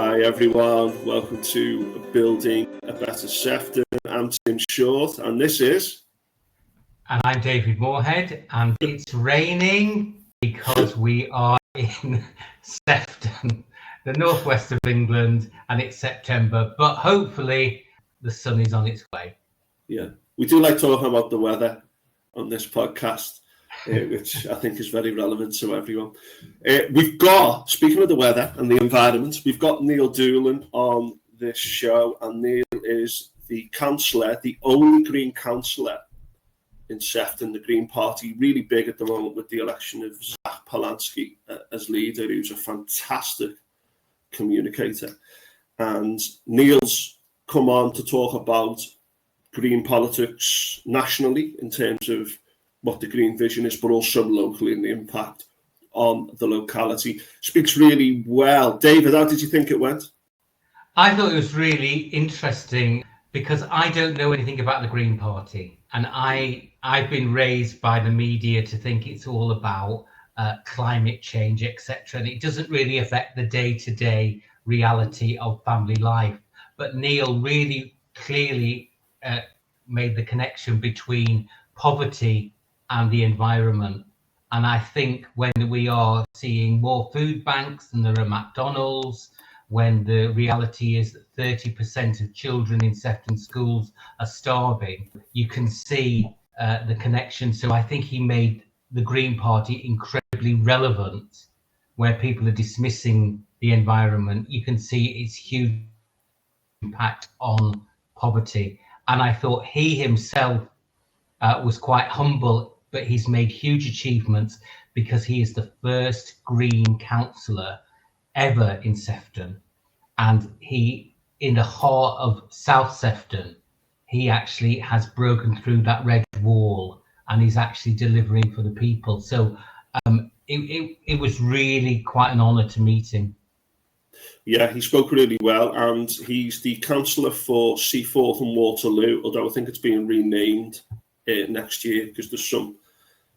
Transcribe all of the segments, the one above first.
Hi everyone, welcome to Building a Better Sefton. I'm Tim Short and this is... And I'm David Moorhead, and it's raining because we are in Sefton, the northwest of England, and it's September, but hopefully the sun is on its way. Yeah, we do like talking about the weather on this podcast, which I think is very relevant to everyone. We've got, speaking of the weather and the environment, we've got Neil Doolin on this show, and Neil is the councillor, the only Green councillor in Sefton, the Green Party, really big at the moment with the election of Zach Polanski as leader, who's a fantastic communicator. And Neil's come on to talk about Green politics nationally in terms of what the Green vision is, but also locally and the impact on the locality. Speaks really well. David, how did you think it went? I thought it was really interesting because I don't know anything about the Green Party. And I've been raised by the media to think it's all about climate change, etc. And it doesn't really affect the day-to-day reality of family life. But Neil really clearly made the connection between poverty and the environment. And I think when we are seeing more food banks than there are McDonald's, when the reality is that 30% of children in Sefton schools are starving, you can see the connection. So I think he made the Green Party incredibly relevant, where people are dismissing the environment. You can see its huge impact on poverty. And I thought he himself was quite humble, but he's made huge achievements because he is the first Green councillor ever in Sefton, and he, in the heart of South Sefton, he actually has broken through that red wall and he's actually delivering for the people. So it was really quite an honour to meet him. Yeah, he spoke really well, and he's the councillor for Seaforth and Waterloo, although I think it's being renamed next year because there's some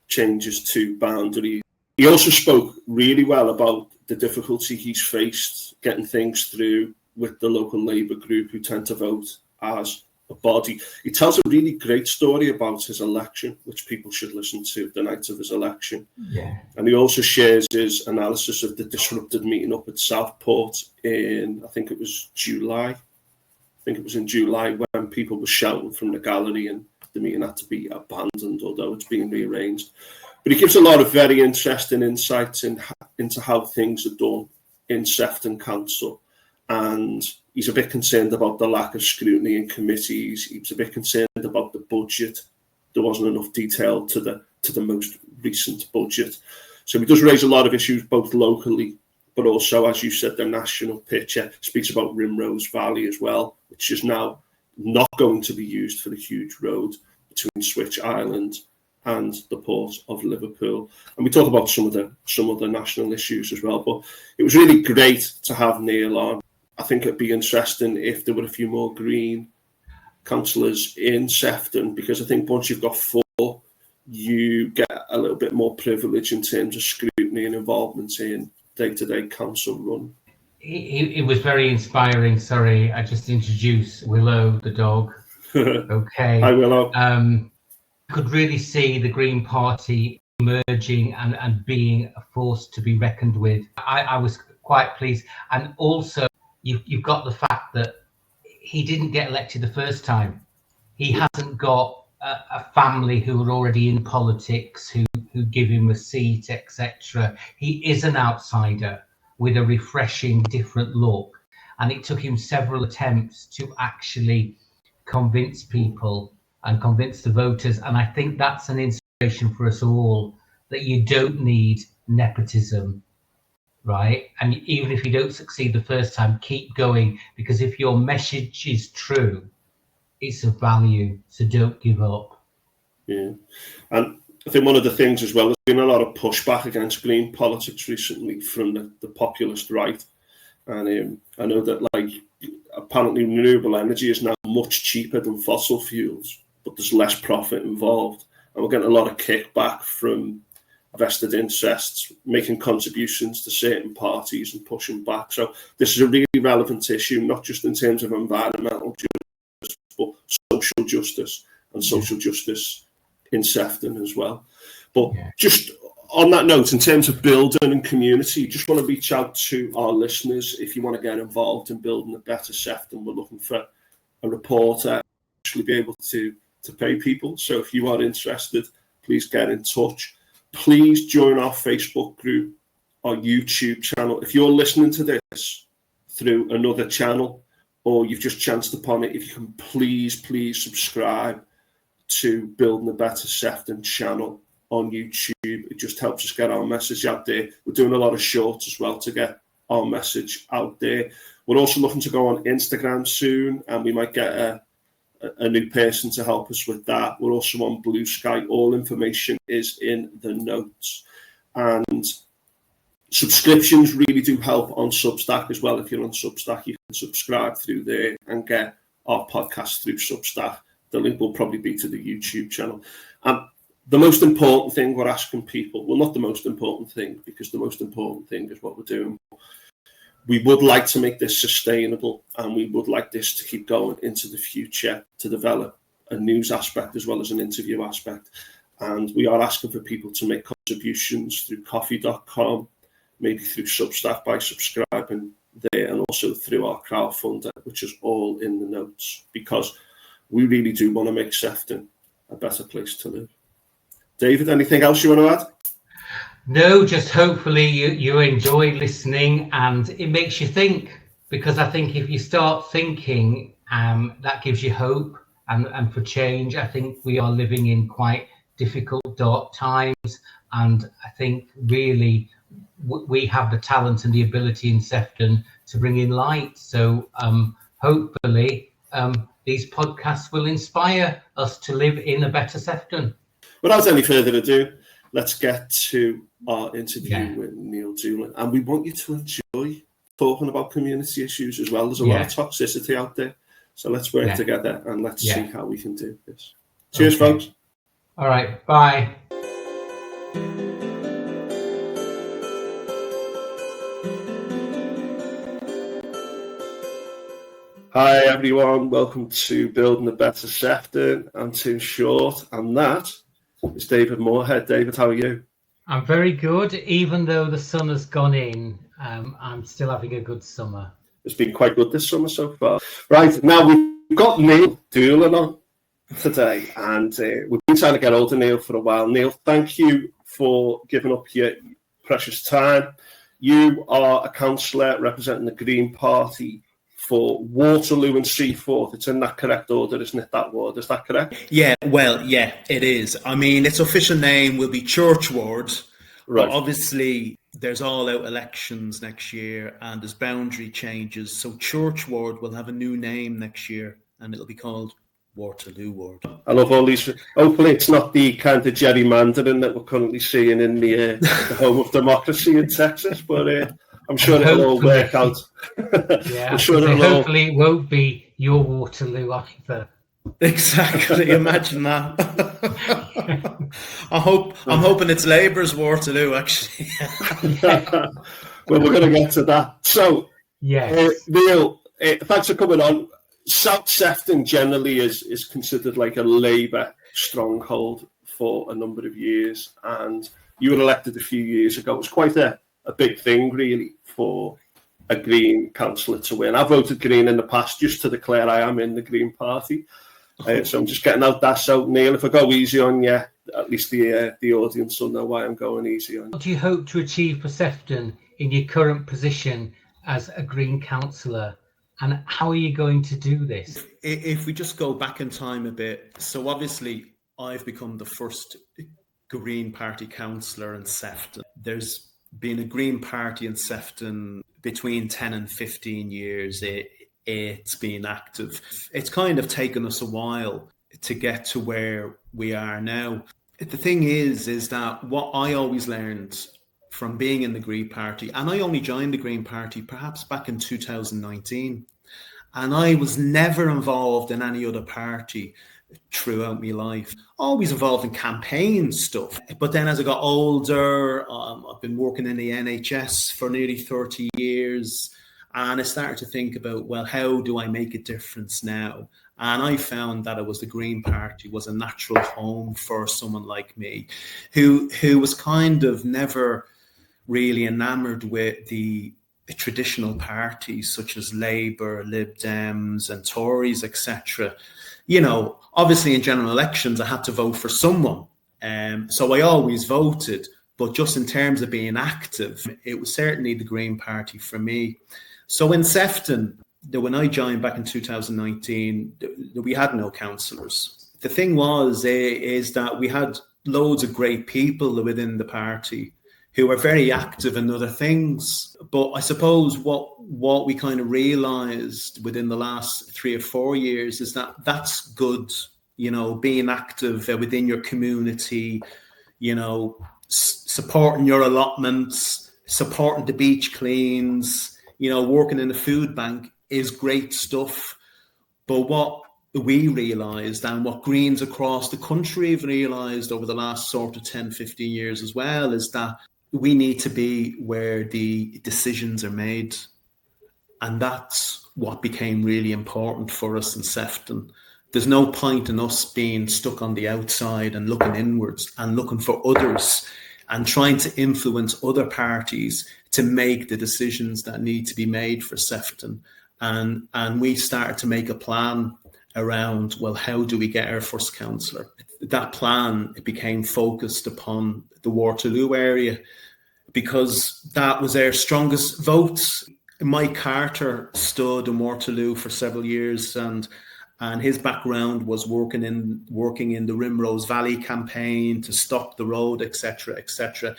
changes to boundaries. He also spoke really well about the difficulty he's faced getting things through with the local Labour group who tend to vote as a body. He tells a really great story about his election, which people should listen to the night of his election. Yeah. And he also shares his analysis of the disrupted meeting up at Southport in, I think it was July. I think it was in July when people were shouting from the gallery and the meeting had to be abandoned, although it's being rearranged. But he gives a lot of very interesting insights into how things are done in Sefton Council. And he's a bit concerned about the lack of scrutiny in committees. He was a bit concerned about the budget. There wasn't enough detail to the most recent budget. So he does raise a lot of issues, both locally, but also, as you said, the national picture. Speaks about Rimrose Valley as well, which is now not going to be used for the huge road between Switch Island and the port of Liverpool. And we talk about some of the national issues as well. But it was really great to have Neil on. I think it'd be interesting if there were a few more Green councillors in Sefton, because I think once you've got 4, you get a little bit more privilege in terms of scrutiny and involvement in day-to-day council run. It was very inspiring. Sorry, I just introduced Willow, the dog. Okay. Hi, Willow. Could really see the Green Party emerging and being a force to be reckoned with. I was quite pleased. And also, you've got the fact that he didn't get elected the first time. He hasn't got a family who are already in politics, who give him a seat, etc. He is an outsider with a refreshing, different look. And it took him several attempts to actually convince people and convince the voters. And I think that's an inspiration for us all, that you don't need nepotism, right? And even if you don't succeed the first time, keep going, because if your message is true, it's of value. So don't give up. Yeah. And I think one of the things as well, there's been a lot of pushback against Green politics recently from the populist right. And I know that, like, apparently renewable energy is now much cheaper than fossil fuels, but there's less profit involved. And we're getting a lot of kickback from vested interests, making contributions to certain parties and pushing back. So this is a really relevant issue, not just in terms of environmental justice, but social justice and social justice in Sefton as well. But just on that note, in terms of building and community, just want to reach out to our listeners. If you want to get involved in building a better Sefton, we're looking for a reporter, actually be able to pay people. So if you are interested, please get in touch. Please join our Facebook group, our YouTube channel. If you're listening to this through another channel or you've just chanced upon it, if you can please subscribe to Building a Better Sefton channel on YouTube. It just helps us get our message out there. We're doing a lot of shorts as well to get our message out there. We're also looking to go on Instagram soon, and we might get a new person to help us with that. We're also on Blue Sky. All information is in the notes. And subscriptions really do help on Substack as well. If you're on Substack, you can subscribe through there and get our podcast through Substack. The link will probably be to the YouTube channel. The most important thing we're asking people, well, not the most important thing, because the most important thing is what we're doing. We would like to make this sustainable, and we would like this to keep going into the future, to develop a news aspect as well as an interview aspect. And we are asking for people to make contributions through coffee.com, maybe through Substack by subscribing there, and also through our crowdfunder, which is all in the notes, because we really do want to make Sefton a better place to live. David, anything else you want to add? No, just hopefully you enjoy listening and it makes you think, because I think if you start thinking, that gives you hope and for change. I think we are living in quite difficult, dark times, and I think really we have the talent and the ability in Sefton to bring in light. So hopefully these podcasts will inspire us to live in a better Sefton. Without any further ado, let's get to our interview with Neil Doolin. And we want you to enjoy talking about community issues as well. There's a lot of toxicity out there. So let's work together and let's see how we can do this. Cheers, folks. All right. Bye. Hi, everyone. Welcome to Building a Better Sefton. I'm Tim Short, and that is David Moorhead. David, how are you? I'm very good. Even though the sun has gone in, I'm still having a good summer. It's been quite good this summer so far. Right, now we've got Neil Doolin on today, and we've been trying to get hold of Neil for a while. Neil, thank you for giving up your precious time. You are a councillor representing the Green Party for Waterloo and Seaforth. It's in that correct order, isn't it, that ward? Is that correct? Yeah, well, yeah, it is. I mean, its official name will be Church Ward. Right. But obviously, there's all-out elections next year and there's boundary changes. So Church Ward will have a new name next year and it'll be called Waterloo Ward. I love all these. Hopefully it's not the kind of gerrymandering that we're currently seeing in the home of democracy in Texas, but I'm sure it'll all work out. I'm sure hopefully it won't be your Waterloo either. Exactly. Imagine that. I'm hoping it's Labour's Waterloo, actually. Well, we're going to get to that. So, Neil, thanks for coming on. South Sefton generally is considered like a Labour stronghold for a number of years, and you were elected a few years ago. It was quite a big thing, really, for a Green councillor to win. I voted Green in the past just to declare I am in the Green Party. So I'm just getting out that. So, Neil, if I go easy on you, at least the audience will know why I'm going easy on you. What do you hope to achieve for Sefton in your current position as a Green councillor? And how are you going to do this? If we just go back in time a bit, so obviously I've become the first Green Party councillor in Sefton. There's been a Green Party in Sefton between 10 and 15 years. It's been active. It's kind of taken us a while to get to where we are now. The thing is that what I always learned from being in the Green Party, and I only joined the Green Party perhaps back in 2019, and I was never involved in any other party throughout my life. Always involved in campaign stuff. But then as I got older, I've been working in the NHS for nearly 30 years. And I started to think about, well, how do I make a difference now? And I found that it was the Green Party was a natural home for someone like me, who was kind of never really enamored with the traditional parties such as Labour, Lib Dems and Tories, etc. You know, obviously in general elections, I had to vote for someone. So I always voted, but just in terms of being active, it was certainly the Green Party for me. So in Sefton, when I joined back in 2019, we had no councillors. The thing is that we had loads of great people within the party who are very active in other things. But I suppose what we kind of realised within the last 3 or 4 years is that that's good, you know, being active within your community, you know, supporting your allotments, supporting the beach cleans, you know, working in a food bank is great stuff. But what we realised, and what Greens across the country have realised over the last sort of 10, 15 years as well, is that we need to be where the decisions are made. And that's what became really important for us in Sefton. There's no point in us being stuck on the outside and looking inwards and looking for others and trying to influence other parties to make the decisions that need to be made for Sefton. And we started to make a plan around, well, how do we get our first councillor? That plan became focused upon the Waterloo area because that was our strongest votes. Mike Carter stood in Waterloo for several years, and his background was working in the Rimrose Valley campaign to stop the road, etc., etc.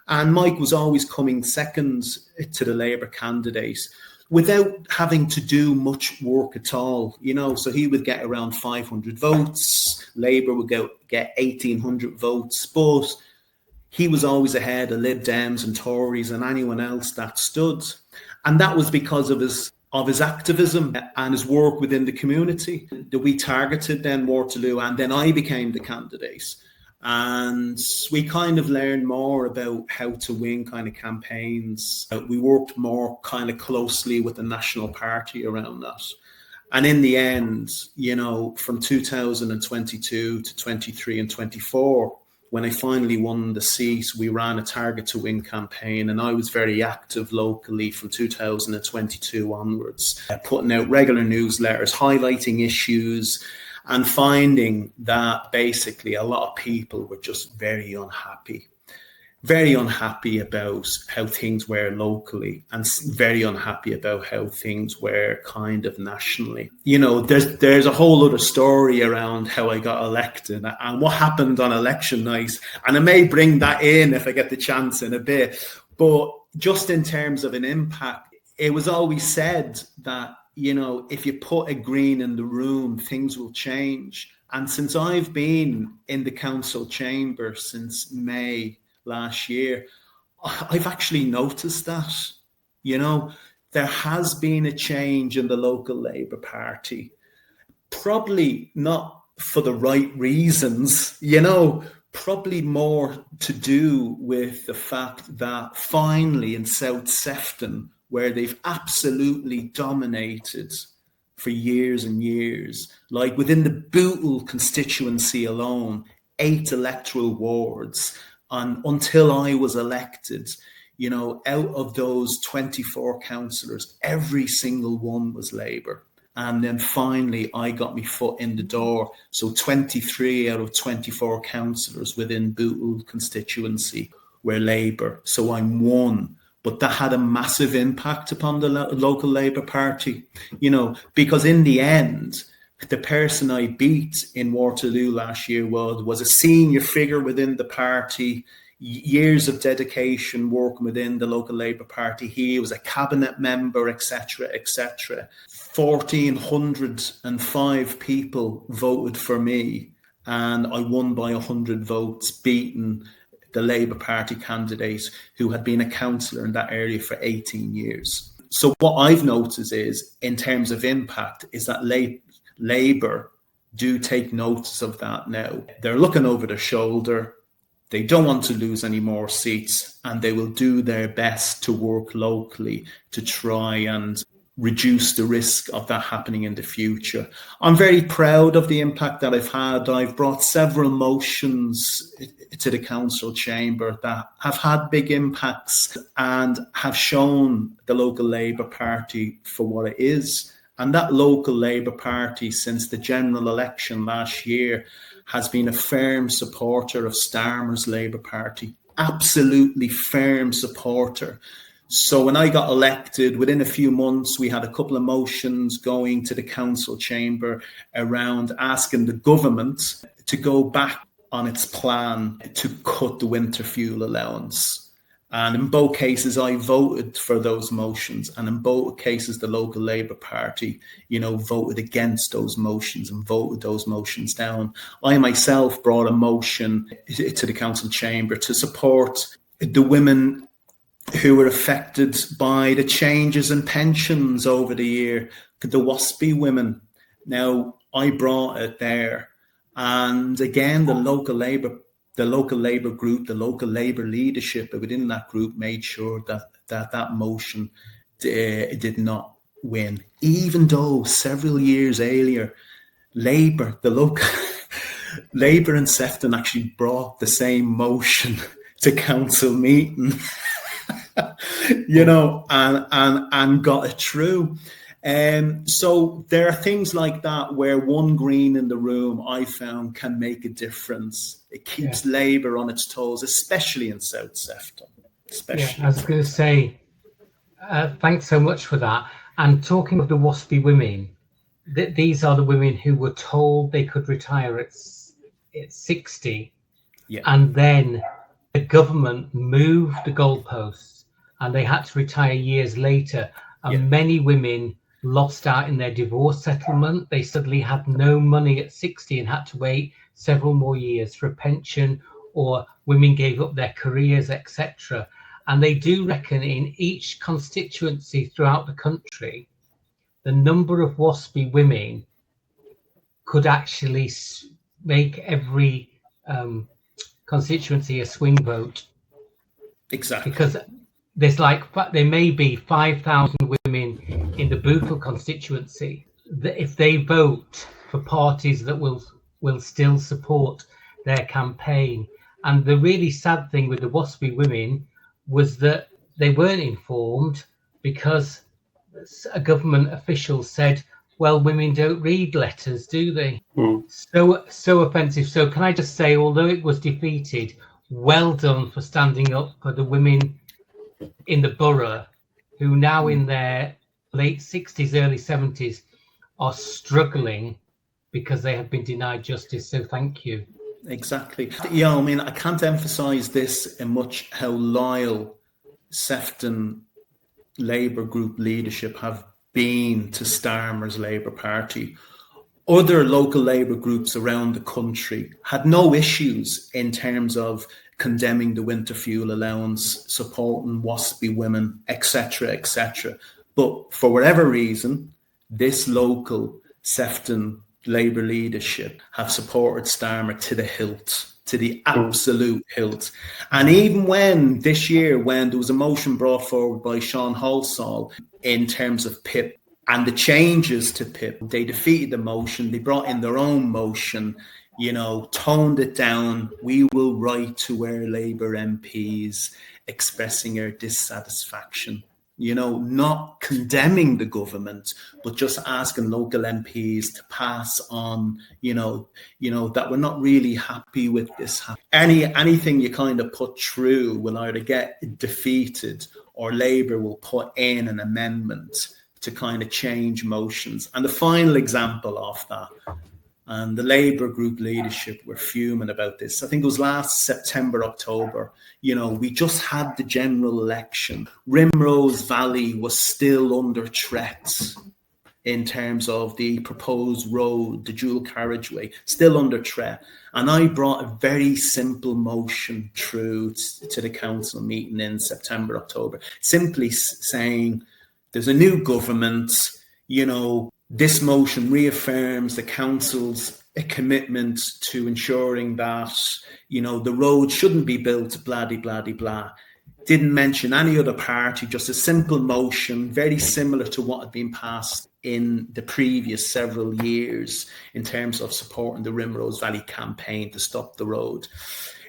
And Mike was always coming second to the Labour candidate without having to do much work at all, you know. So he would get around 500 votes. Labour would get 1,800 votes, but he was always ahead of Lib Dems and Tories and anyone else that stood. And that was because of his activism and his work within the community. That we targeted then Waterloo, and then I became the candidate. And we kind of learned more about how to win kind of campaigns. We worked more kind of closely with the National Party around that. And in the end, you know, from 2022 to 23 and 24, when I finally won the seat, we ran a Target to Win campaign, and I was very active locally from 2022 onwards, putting out regular newsletters, highlighting issues, and finding that basically a lot of people were just very unhappy about how things were locally, and very unhappy about how things were kind of nationally. You know, there's a whole other story around how I got elected and what happened on election night, and I may bring that in if I get the chance in a bit. But just in terms of an impact, it was always said that, you know, if you put a Green in the room, things will change. And since I've been in the council chamber since May last year, I've actually noticed that, you know, there has been a change in the local Labour Party, probably not for the right reasons, you know, probably more to do with the fact that finally in South Sefton, where they've absolutely dominated for years and years, like within the Bootle constituency alone, 8 electoral wards. And until I was elected, you know, out of those 24 councillors, every single one was Labour. And then finally, I got my foot in the door. So 23 out of 24 councillors within Bootle constituency were Labour. So I'm one. But that had a massive impact upon the local Labour Party, you know, because in the end, the person I beat in Waterloo last year was a senior figure within the party, years of dedication working within the local Labour Party. He was a cabinet member, etc., etc. 1,405 people voted for me, and I won by 100 votes, beating the Labour Party candidate who had been a councillor in that area for 18 years. So what I've noticed is, in terms of impact, is that Labour do take notice of that now. They're looking over their shoulder. They don't want to lose any more seats, and they will do their best to work locally to try and reduce the risk of that happening in the future. I'm very proud of the impact that I've had. I've brought several motions to the council chamber that have had big impacts and have shown the local Labour Party for what it is. And that local Labour Party, since the general election last year, has been a firm supporter of Starmer's Labour Party. Absolutely firm supporter. So when I got elected, within a few months, we had a couple of motions going to the council chamber around asking the government to go back on its plan to cut the winter fuel allowance. And in both cases, I voted for those motions. And in both cases, the local Labour Party, voted against those motions and voted those motions down. I myself brought a motion to the council chamber to support the women who were affected by the changes in pensions over the year, the WASPI women. Now, I brought it there. And again, the local Labour group, the local Labour leadership within that group made sure that motion did not win. Even though several years earlier, Labour, the local Labour in Sefton actually brought the same motion to council meeting. And got it through. So there are things like that where one green in the room, I found, can make a difference. It keeps Labour on its toes, especially in South Sefton. I was going to say, thanks so much for that. And talking of the WASPI women, these are the women who were told they could retire at 60, and then the government moved the goalposts and they had to retire years later. And many women lost out in their divorce settlement. They suddenly had no money at 60 and had to wait several more years for a pension, or women gave up their careers, etc. And they do reckon in each constituency throughout the country, the number of WASPI women could actually make every constituency a swing vote. Exactly. Because there may be 5,000 women in the Bootle constituency that if they vote for parties that will still support their campaign. And the really sad thing with the WASPI women was that they weren't informed because a government official said, well, women don't read letters, do they? So offensive. So can I just say, although it was defeated, well done for standing up for the women in the borough who now in their late 60s, early 70s are struggling because they have been denied justice. So thank you. Exactly. Yeah, I mean, I can't emphasise this in much how loyal Sefton Labour group leadership have been to Starmer's Labour Party. Other local Labour groups around the country had no issues in terms of condemning the winter fuel allowance, supporting WASPI women, etc., etc. But for whatever reason, this local Sefton Labour leadership have supported Starmer to the hilt, to the absolute hilt. And even when this year, when there was a motion brought forward by Sean Halsall in terms of PIP and the changes to PIP, they defeated the motion, they brought in their own motion, toned it down. We will write to our Labour MPs expressing our dissatisfaction, not condemning the government, but just asking local MPs to pass on, that we're not really happy with this. Anything you kind of put through will either get defeated or Labour will put in an amendment to kind of change motions. And the final example of that, and the Labour group leadership were fuming about this. I think it was last September, October. We just had the general election. Rimrose Valley was still under threat in terms of the proposed road, the dual carriageway, still under threat. And I brought a very simple motion through to the council meeting in September, October, simply saying there's a new government, this motion reaffirms the council's a commitment to ensuring that, the road shouldn't be built, blah, de, blah, de, blah. Didn't mention any other party, just a simple motion, very similar to what had been passed in the previous several years in terms of supporting the Rimrose Valley campaign to stop the road.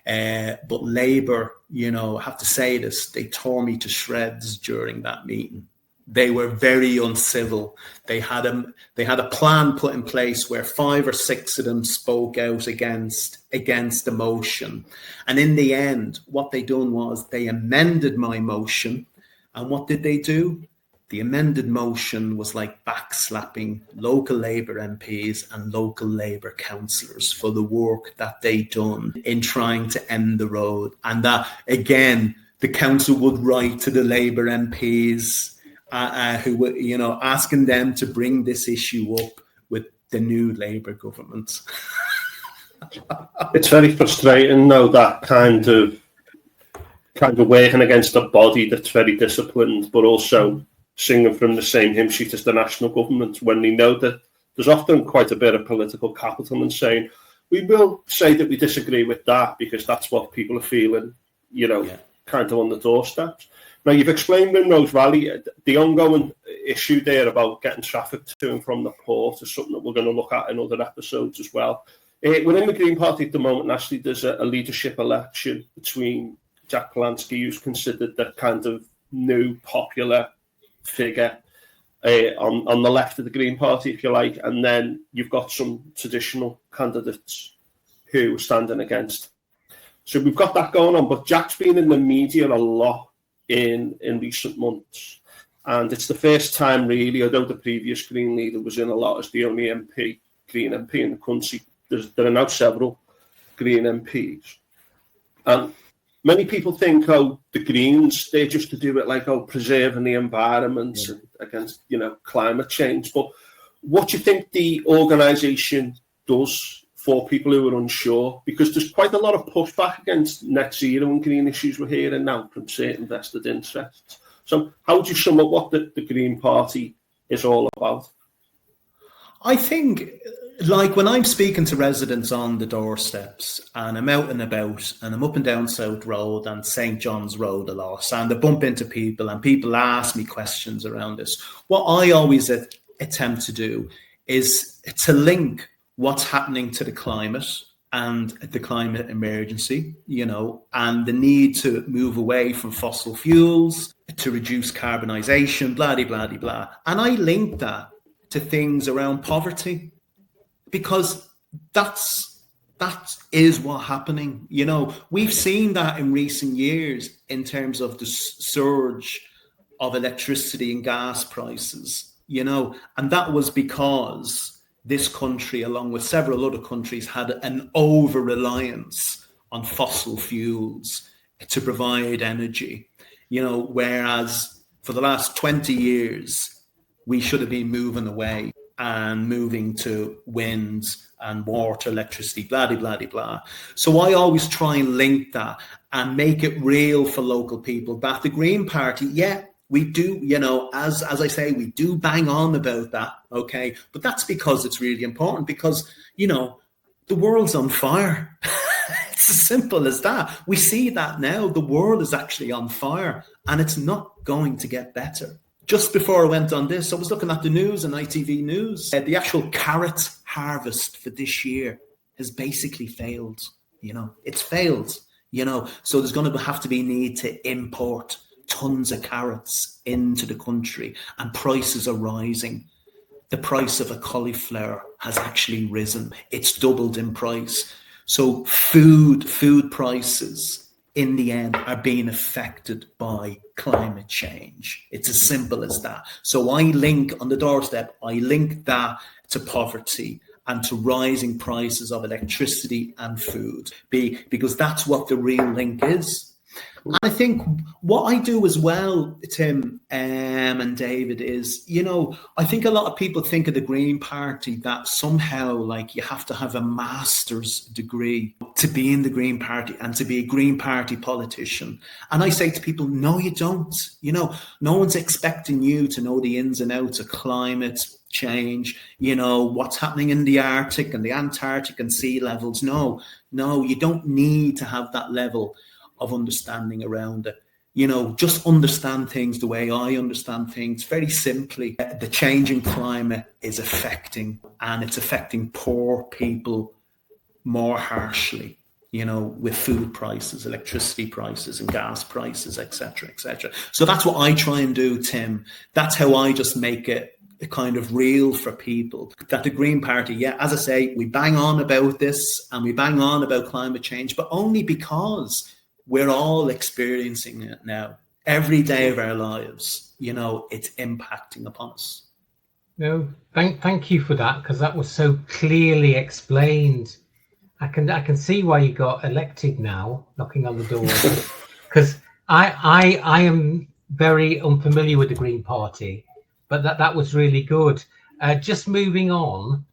But Labour, I have to say this, they tore me to shreds during that meeting. They were very uncivil. They had a plan put in place where 5 or 6 of them spoke out against the motion. And in the end, what they done was they amended my motion. And what did they do? The amended motion was like backslapping local Labour MPs and local Labour councillors for the work that they done in trying to end the road. And that, again, the council would write to the Labour MPs who were, asking them to bring this issue up with the new Labour government. It's very frustrating, though, that kind of working against a body that's very disciplined, but also singing from the same hymn sheet as the national government, when they know that there's often quite a bit of political capital in saying, we will say that we disagree with that because that's what people are feeling, kind of on the doorsteps. Now, you've explained Rimrose Valley. The ongoing issue there about getting traffic to and from the port is something that we're going to look at in other episodes as well. Within the Green Party at the moment, actually, there's a leadership election between Jack Polanski, who's considered the kind of new popular figure on the left of the Green Party, if you like, and then you've got some traditional candidates who are standing against. So we've got that going on, but Jack's been in the media a lot in recent months, and it's the first time really, although the previous Green leader was in a lot as the only Green MP in the country, there are now several Green MPs, and many people think, the Greens, they're just to do it preserving the environment against climate change. But what do you think the organisation does for people who are unsure? Because there's quite a lot of pushback against net zero and green issues we're hearing now from certain vested interests. So how would you sum up what the Green Party is all about? I think, when I'm speaking to residents on the doorsteps and I'm out and about and I'm up and down South Road and St. John's Road a lot, and I bump into people and people ask me questions around this, what I always attempt to do is to link what's happening to the climate and the climate emergency, and the need to move away from fossil fuels, to reduce carbonisation, blah, de, blah, de, blah. And I link that to things around poverty, because that is what's happening. We've seen that in recent years in terms of the surge of electricity and gas prices, and that was because this country, along with several other countries, had an over-reliance on fossil fuels to provide energy, whereas for the last 20 years, we should have been moving away and moving to wind and water, electricity, blah, de, blah, de, blah. So I always try and link that and make it real for local people that the Green Party, we do, as I say, we do bang on about that, okay? But that's because it's really important, because, the world's on fire. It's as simple as that. We see that now. The world is actually on fire, and it's not going to get better. Just before I went on this, I was looking at the news and ITV News. The actual carrot harvest for this year has basically failed. It's failed, So there's going to have to be need to import tons of carrots into the country, and prices are rising. The price of a cauliflower has actually risen. It's doubled in price. So food prices in the end are being affected by climate change. It's as simple as that. So I link on the doorstep, that to poverty and to rising prices of electricity and food, because that's what the real link is. And I think what I do as well, Tim and David, is, I think a lot of people think of the Green Party that somehow like you have to have a master's degree to be in the Green Party and to be a Green Party politician. And I say to people, no, you don't. No one's expecting you to know the ins and outs of climate change, what's happening in the Arctic and the Antarctic and sea levels. No, you don't need to have that level of understanding around it. Just understand things the way I understand things. Very simply, the changing climate is affecting poor people more harshly, with food prices, electricity prices and gas prices, etc., etc. So that's what I try and do, Tim. That's how I just make it kind of real for people, that the Green Party, as I say, we bang on about this and we bang on about climate change, but only because we're all experiencing it now. Every day of our lives, it's impacting upon us. No, thank you for that, because that was so clearly explained. I can see why you got elected now, knocking on the door. Because I am very unfamiliar with the Green Party, but that was really good. Just moving on,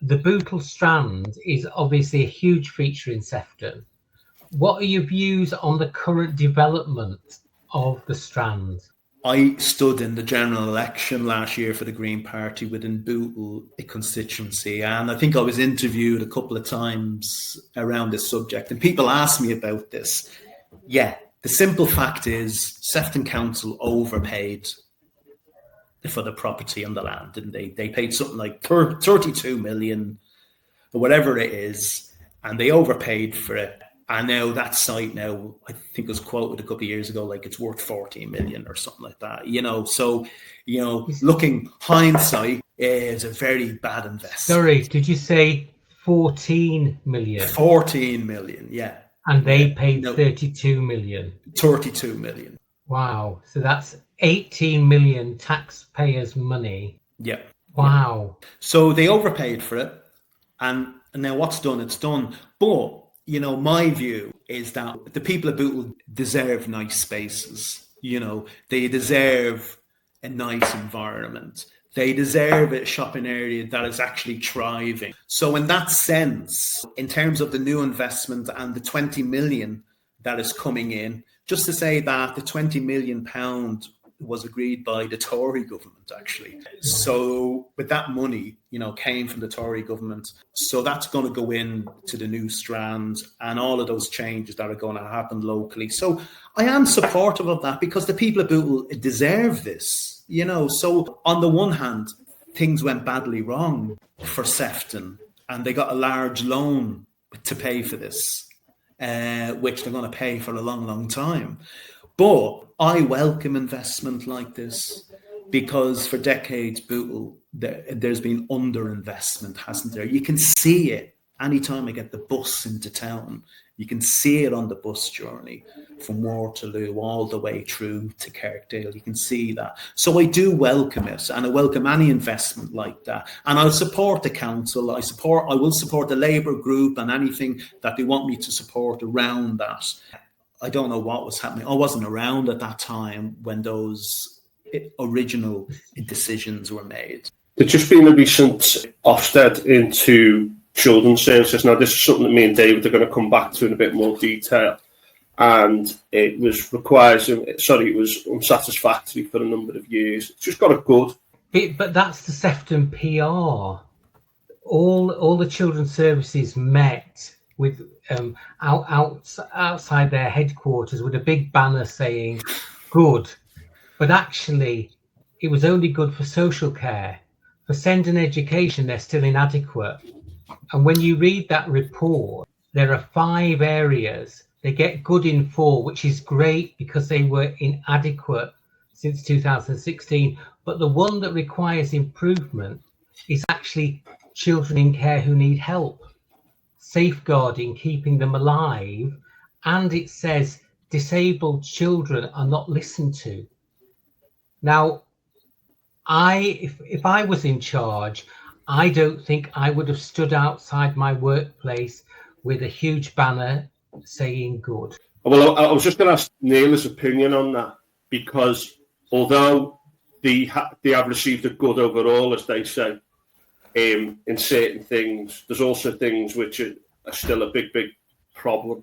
the Bootle Strand is obviously a huge feature in Sefton. What are your views on the current development of the Strand? I stood in the general election last year for the Green Party within Bootle constituency, and I think I was interviewed a couple of times around this subject, and people asked me about this. Yeah, the simple fact is Sefton Council overpaid for the property on the land, didn't they? They paid something like 32 million or whatever it is, and they overpaid for it. And now that site now, I think it was quoted a couple of years ago, like it's worth 14 million or something like that, So, looking hindsight is a very bad investment. Sorry, did you say 14 million? 14 million, yeah. And they paid 32 million. 32 million. Wow. So that's 18 million taxpayers' money. Yeah. Wow. Yeah. So they overpaid for it. And now what's done, it's done. But my view is that the people of Bootle deserve nice spaces. They deserve a nice environment. They deserve a shopping area that is actually thriving. So in that sense, in terms of the new investment and the 20 million that is coming in, just to say that the 20 million pound was agreed by the Tory government, actually. So with that money, came from the Tory government. So that's going to go in to the new Strand and all of those changes that are going to happen locally. So I am supportive of that because the people of Bootle deserve this, So on the one hand, things went badly wrong for Sefton and they got a large loan to pay for this, which they're going to pay for a long, long time. But I welcome investment like this because for decades, Bootle, there's been underinvestment, hasn't there? You can see it anytime I get the bus into town. You can see it on the bus journey from Waterloo all the way through to Kirkdale. You can see that. So I do welcome it, and I welcome any investment like that. And I'll support the council. I will support the Labour group and anything that they want me to support around that. I don't know what was happening. I wasn't around at that time when those original decisions were made. There's just been a recent Ofsted into children's services. Now, this is something that me and David are going to come back to in a bit more detail. And it was unsatisfactory for a number of years. It's just got a good. But that's the Sefton PR. All the children's services met with outside their headquarters with a big banner saying good, but actually it was only good for social care. For SEND and education, they're still inadequate. And when you read that report, there are 5 areas. They get good in 4, which is great because they were inadequate since 2016. But the one that requires improvement is actually children in care who need help, safeguarding, keeping them alive. And it says disabled children are not listened to. Now, if I was in charge, I don't think I would have stood outside my workplace with a huge banner saying good? Well, I was just going to ask Neil's opinion on that, because although they have received a good overall, as they say, in certain things, there's also things which are still a big problem.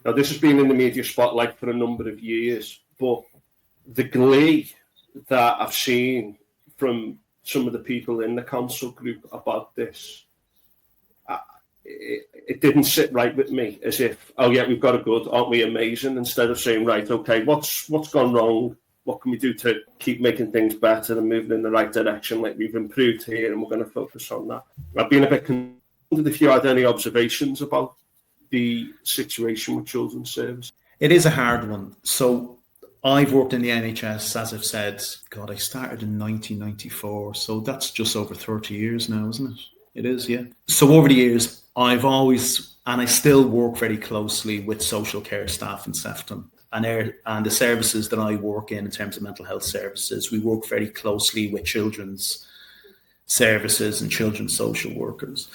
Now, this has been in the media spotlight for a number of years, but the glee that I've seen from some of the people in the council group about this, it didn't sit right with me, as if, oh yeah, we've got a good, aren't we amazing? Instead of saying, right, okay, what's gone wrong? What can we do to keep making things better and moving in the right direction? Like, we've improved here and we're going to focus on that. I've been a bit concerned if you had any observations about the situation with children's service. It is a hard one. So I've worked in the NHS, as I've said, God, I started in 1994. So that's just over 30 years now, isn't it? It is, yeah. So over the years, I've always, and I still work very closely with social care staff in Sefton. And the services that I work in terms of mental health services, we work very closely with children's services and children's social workers.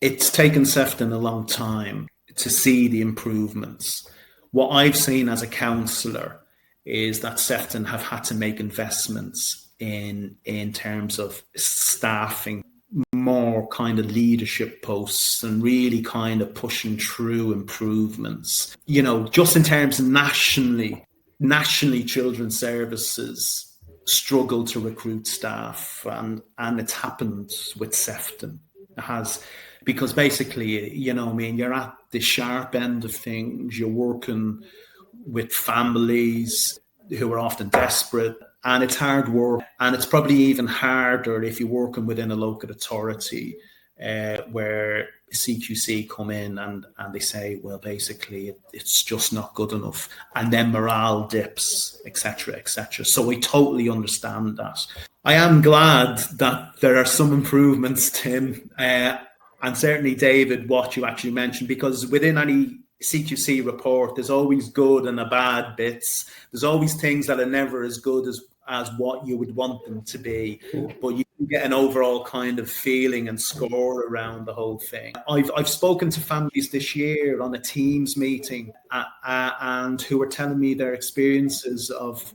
It's taken Sefton a long time to see the improvements. What I've seen as a councillor is that Sefton have had to make investments in terms of staffing, more kind of leadership posts, and really kind of pushing through improvements. You know, just in terms of nationally children's services struggle to recruit staff, and it's happened with Sefton. It has, because basically, you know, I mean, you're at the sharp end of things. You're working with families who are often desperate, and it's hard work. And it's probably even harder if you're working within a local authority where CQC come in and they say, well, basically, it's just not good enough. And then morale dips, etc., etc. So I totally understand that. I am glad that there are some improvements, Tim, and certainly, David, what you actually mentioned, because within any CQC report, there's always good and a bad bits. There's always things that are never as good as what you would want them to be, but you can get an overall kind of feeling and score around the whole thing. I've spoken to families this year on a Teams meeting and who are telling me their experiences of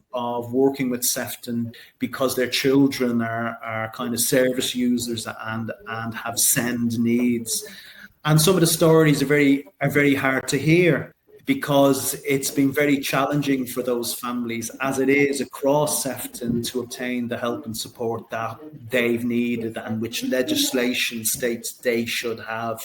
working with Sefton because their children are kind of service users and have SEND needs. And some of the stories are very hard to hear, because it's been very challenging for those families, as it is across Sefton, to obtain the help and support that they've needed and which legislation states they should have.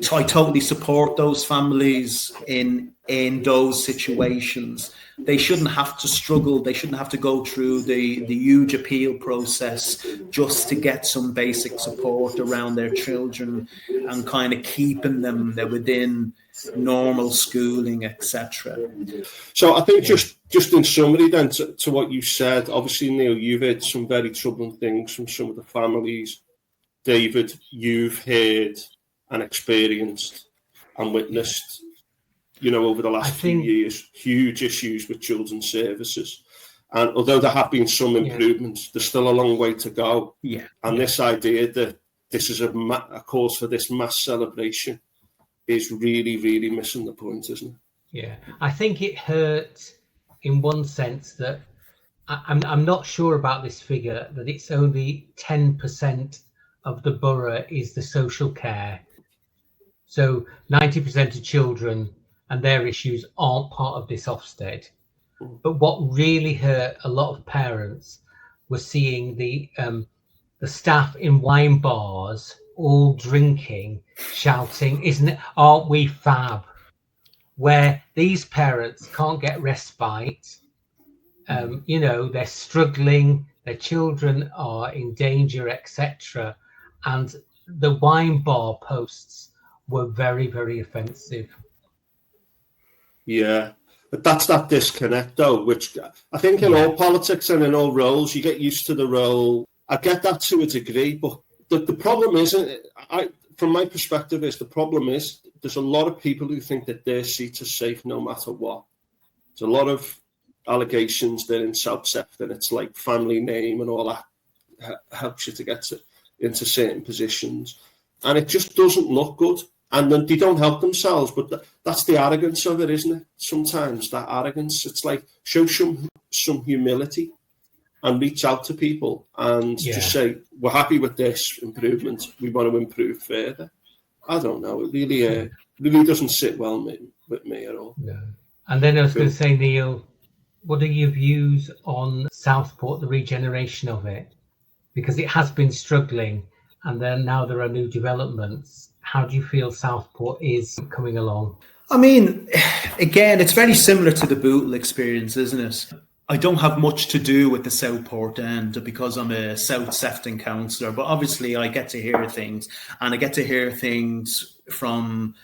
So I totally support those families in those situations. They shouldn't have to struggle. They shouldn't have to go through the huge appeal process just to get some basic support around their children and kind of keeping them within normal schooling, etc. So I think just in summary then to what you said, obviously, Neil, you've heard some very troubling things from some of the families. David, you've heard and experienced and witnessed, you know, over the last few years, huge issues with children's services. And although there have been some improvements, there's still a long way to go. Yeah. And this idea that this is a cause for this mass celebration is really, really missing the point, isn't it? Yeah. I think it hurt in one sense that I'm not sure about this figure, that it's only 10% of the borough is the social care. So 90% of children and their issues aren't part of this Ofsted. But what really hurt a lot of parents was seeing the staff in wine bars all drinking, shouting, aren't we fab? Where these parents can't get respite. You know, they're struggling, their children are in danger, etc. And the wine bar posts were very, very offensive. Yeah, but that's that disconnect, though, which I think in all politics and in all roles, you get used to the role. I get that to a degree, but the problem isn't, from my perspective, is there's a lot of people who think that their seats are safe no matter what. There's a lot of allegations that in South Sefton, it's like family name and all that helps you to get into certain positions. And it just doesn't look good. And then they don't help themselves, but that's the arrogance of it, isn't it? Sometimes that arrogance, it's like show some humility and reach out to people and just say, we're happy with this improvement, we want to improve further. I don't know, it really doesn't sit well with me at all. No. And then I was going to say, Neil, what are your views on Southport, the regeneration of it? Because it has been struggling, and then now there are new developments. How do you feel Southport is coming along? I mean, again, it's very similar to the Bootle experience, isn't it? I don't have much to do with the Southport end because I'm a South Sefton councillor, but obviously I get to hear things, and I get to hear things from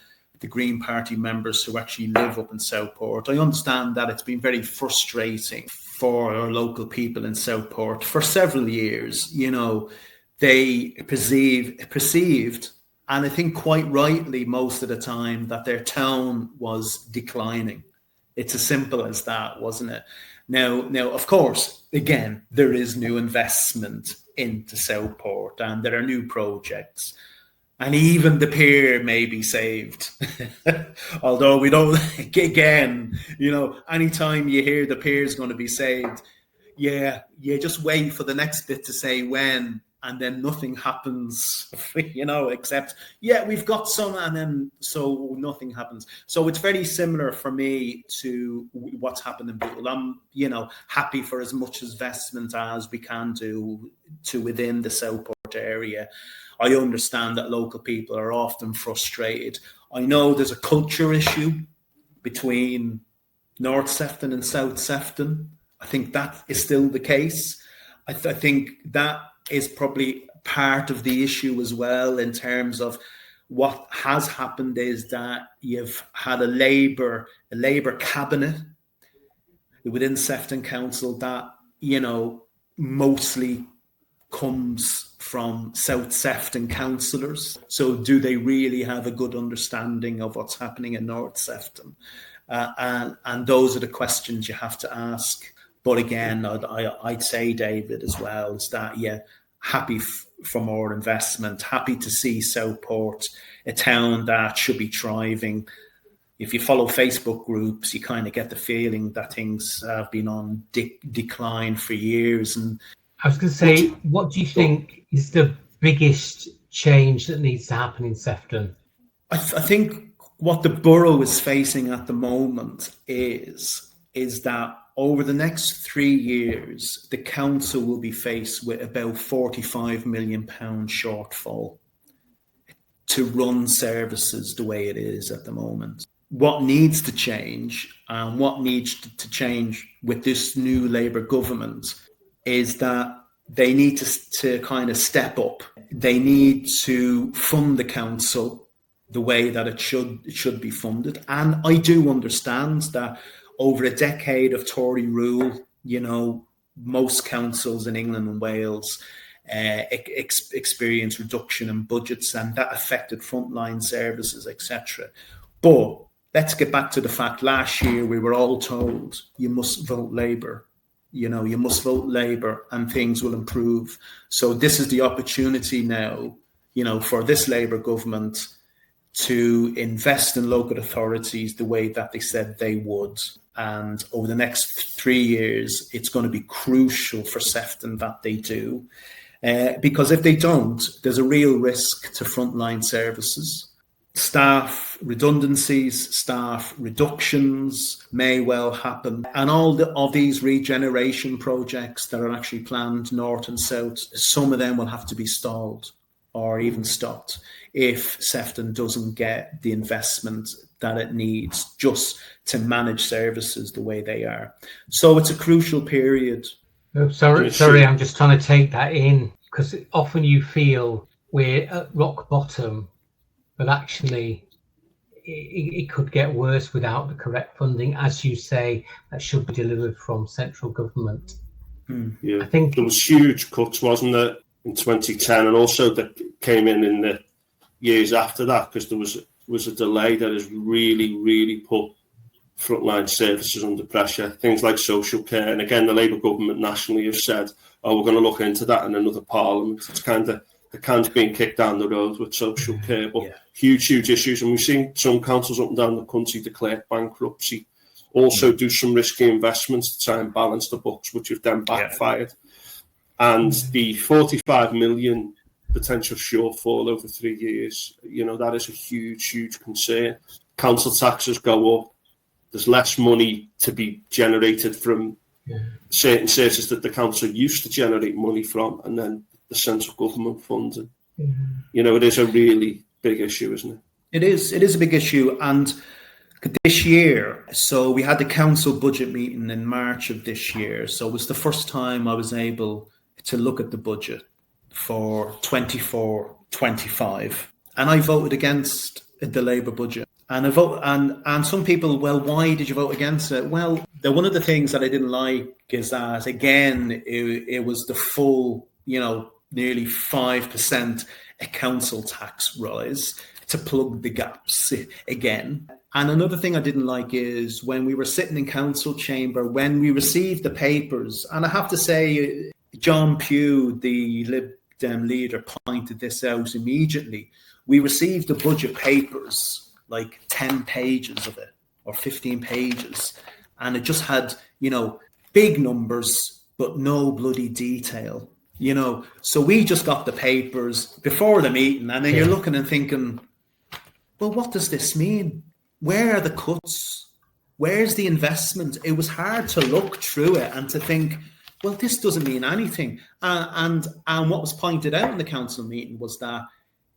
the Green Party members who actually live up in Southport. I understand that it's been very frustrating for our local people in Southport for several years. You know, they perceived, and I think quite rightly most of the time, that their town was declining. It's as simple as that, wasn't it? Now, of course, again, there is new investment into Southport and there are new projects. And even the pier may be saved. Although we don't, again, you know, anytime you hear the pier is going to be saved, you just wait for the next bit to say when, and then nothing happens, you know, except, we've got some, and then so nothing happens. So it's very similar for me to what's happened in Bootle. I'm, you know, happy for as much investment as we can do to within the Southport area. I understand that local people are often frustrated. I know there's a culture issue between North Sefton and South Sefton. I think that is still the case. I think that is probably part of the issue as well, in terms of what has happened is that you've had a Labour cabinet within Sefton Council that, you know, mostly comes from South Sefton councillors. So do they really have a good understanding of what's happening in North Sefton? And those are the questions you have to ask. But again, I'd say, David, as well, is that, happy for more investment, happy to see Southport, a town that should be thriving. If you follow Facebook groups, you kind of get the feeling that things have been on decline for years. And I was going to say, what do you think is the biggest change that needs to happen in Sefton? I think what the borough is facing at the moment is that over the next 3 years, the council will be faced with about £45 million shortfall to run services the way it is at the moment. What needs to change, and what needs to change with this new Labour government, is that they need to kind of step up. They need to fund the council the way that it should be funded. And I do understand that over a decade of Tory rule, you know, most councils in England and Wales experienced reduction in budgets, and that affected frontline services, etc. But let's get back to the fact, last year we were all told you must vote Labour. You know, you must vote Labour and things will improve. So this is the opportunity now, you know, for this Labour government to invest in local authorities the way that they said they would. And over the next 3 years, it's going to be crucial for Sefton that they do. Because if they don't, there's a real risk to frontline services. Staff redundancies, staff reductions may well happen. And all of these regeneration projects that are actually planned north and south, some of them will have to be stalled or even stopped if Sefton doesn't get the investment that it needs just to manage services the way they are. So it's a crucial period. Oh, sorry, I'm just trying to take that in, because often you feel we're at rock bottom, but actually it could get worse without the correct funding, as you say, that should be delivered from central government. Yeah, I think there was huge cuts, wasn't there, in 2010, and also that came in the years after that, because there was a delay that has really put frontline services under pressure. Things like social care, and again, the Labour government nationally have said, "Oh, we're going to look into that in another parliament." It's kind of the can's being kicked down the road with social care, but Yeah. huge issues. And we've seen some councils up and down the country declare bankruptcy, also do some risky investments to try and balance the books, which have then backfired. And the 45 million potential shortfall over 3 years, that is a huge concern. Council taxes go up. There's less money to be generated from certain sources that the council used to generate money from, and then the central government funding. It is a really big issue, isn't it? It is a big issue. And this year, so we had the council budget meeting in March of this year. So it was the first time I was able to look at the budget for 24-25. And I voted against the Labour budget. And and some people, well, why did you vote against it? Well, one of the things that I didn't like is that, again, it was the full, nearly 5% a council tax rise to plug the gaps again. And another thing I didn't like is when we were sitting in council chamber, when we received the papers, and I have to say, John Pugh, the Lib Dem leader, pointed this out immediately. We received the budget papers, like 10 pages of it, or 15 pages. And it just had, big numbers, but no bloody detail, So we just got the papers before the meeting, and then you're looking and thinking, well, what does this mean? Where are the cuts? Where's the investment? It was hard to look through it and to think, well, this doesn't mean anything. And what was pointed out in the council meeting was that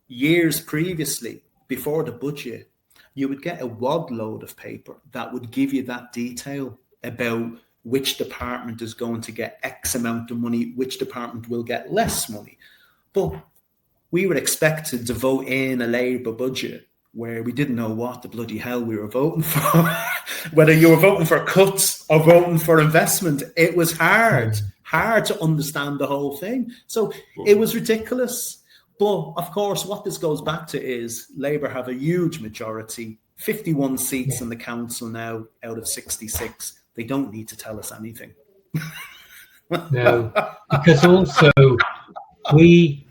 years previously, before the budget, you would get a wad load of paper that would give you that detail about which department is going to get X amount of money, which department will get less money. But we were expected to vote in a Labour budget where we didn't know what the bloody hell we were voting for. Whether you were voting for cuts or voting for investment, it was hard to understand the whole thing. So it was ridiculous. But of course, what this goes back to is Labour have a huge majority, 51 seats in the council now out of 66. They don't need to tell us anything. No, because also we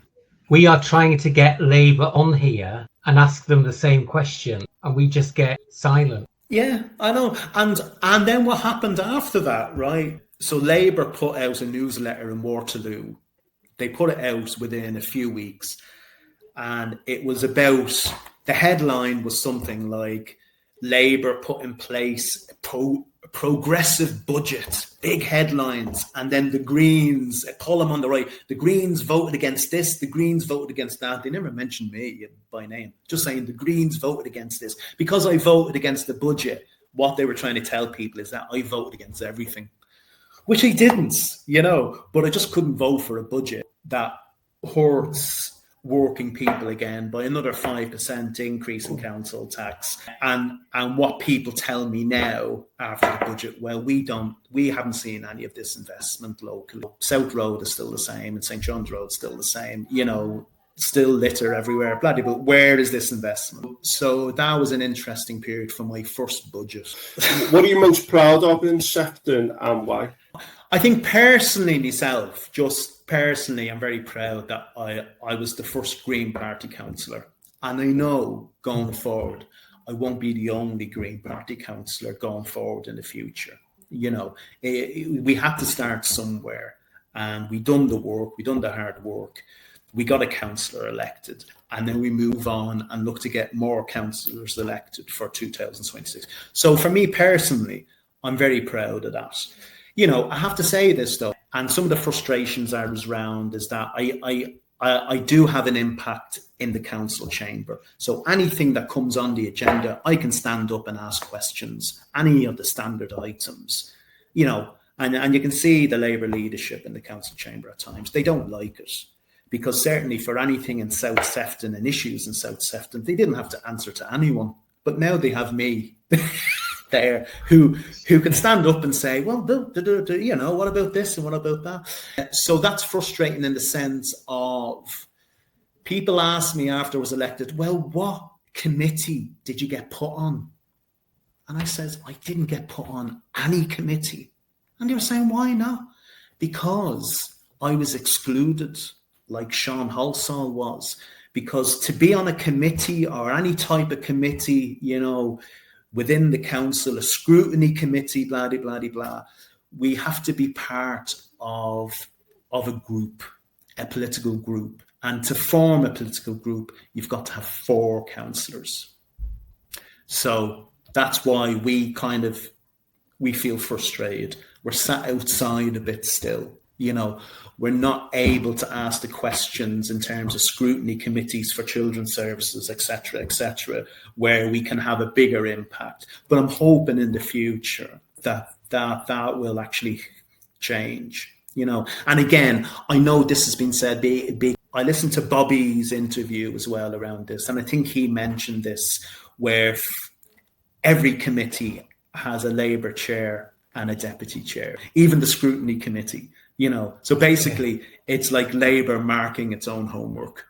are trying to get Labour on here and ask them the same question, and we just get silent. Yeah, I know. And then what happened after that, right? So Labour put out a newsletter in Waterloo. They put it out within a few weeks, and it was about, the headline was something like, Labour put in place a progressive budget, big headlines. And then the Greens, a column on the right, the Greens voted against this, the Greens voted against that. They never mentioned me by name, just saying the Greens voted against this. Because I voted against the budget, what they were trying to tell people is that I voted against everything, which I didn't, but I just couldn't vote for a budget that hurts working people again by another 5% increase in council tax. And what people tell me now after the budget, well, we haven't seen any of this investment locally. South Road is still the same, and St. John's Road is still the same, still litter everywhere, bloody, but where is this investment? So that was an interesting period for my first budget. What are you most proud of in Sefton, and why? I think personally myself, I'm very proud that I was the first Green Party councillor. And I know going forward, I won't be the only Green Party councillor going forward in the future. We had to start somewhere, and we done the work, we done the hard work. We got a councillor elected, and then we move on and look to get more councillors elected for 2026. So for me personally, I'm very proud of that. I have to say this though, and some of the frustrations I was around is that I do have an impact in the council chamber. So anything that comes on the agenda, I can stand up and ask questions, any of the standard items, and you can see the Labour leadership in the council chamber at times. They don't like it, because certainly for anything in South Sefton and issues in South Sefton, they didn't have to answer to anyone. But now they have me there who can stand up and say, well, what about this and what about that? So that's frustrating in the sense of people ask me after I was elected, well, what committee did you get put on? And I says, I didn't get put on any committee. And they were saying, why not? Because I was excluded. like Sean Halsall was, because to be on a committee or any type of committee, you know, within the council, a scrutiny committee, blah, blah, blah, blah, we have to be part of a group, a political group. And to form a political group, you've got to have 4 councillors. So that's why we feel frustrated. We're sat outside a bit still. You know, we're not able to ask the questions in terms of scrutiny committees for children's services, etc., where we can have a bigger impact. But I'm hoping in the future that will actually change, you know. And again, I know this has been said big. I listened to Bobby's interview as well around this, and I think he mentioned this, where every committee has a Labour chair and a deputy chair, even the scrutiny committee, you know. So basically, it's like Labour marking its own homework.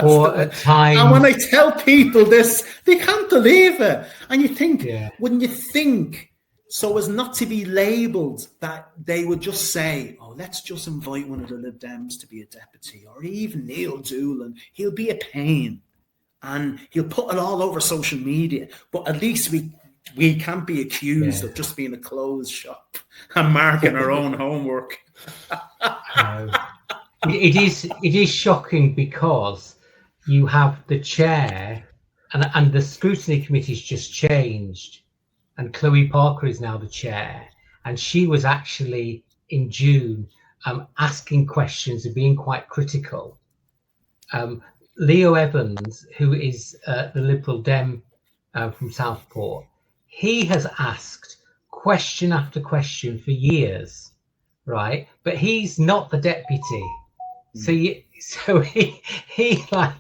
Or at times, and when I tell people this, they can't believe it. And you think, wouldn't you think, so as not to be labelled, that they would just say, oh, let's just invite one of the Lib Dems to be a deputy, or even Neil Doolin, he'll be a pain. And he'll put it all over social media. But at least we can't be accused of just being a clothes shop and marking our own homework. It is shocking, because you have the chair and the scrutiny committee's just changed, and Chloe Parker is now the chair, and she was actually in June asking questions and being quite critical. Leo Evans, who is the Liberal Dem from Southport, he has asked question after question for years, right? But he's not the deputy. So he like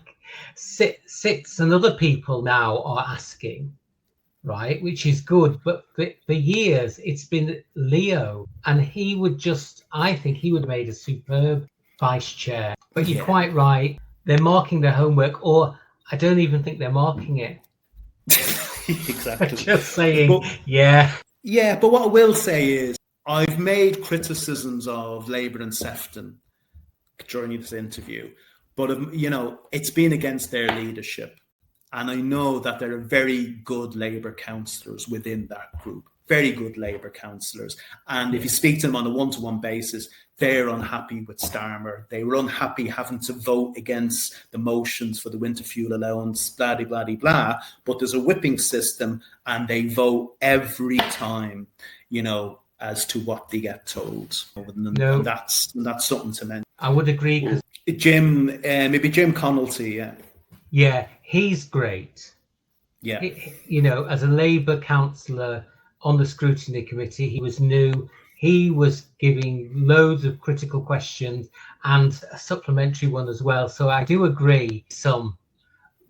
sits, and other people now are asking, right, which is good. But for years it's been Leo, and I think he would have made a superb vice chair. But you're quite right, they're marking their homework, or I don't even think they're marking it. Exactly. Just saying, Yeah, but what I will say is, I've made criticisms of Labour and Sefton during this interview, but you know, it's been against their leadership, and I know that there are very good Labour councillors within that group, very good Labour councillors, and if you speak to them on a one-to-one basis, they're unhappy with Starmer. They were unhappy having to vote against the motions for the winter fuel allowance, blah, blah, blah, blah, but there's a whipping system, and they vote every time, you know, as to what they get told. And that's something to mention. I would agree. Cause maybe Jim Connolty, yeah, he's great. Yeah. You know, as a Labour councillor on the scrutiny committee, he was new. He was giving loads of critical questions and a supplementary one as well. So I do agree, some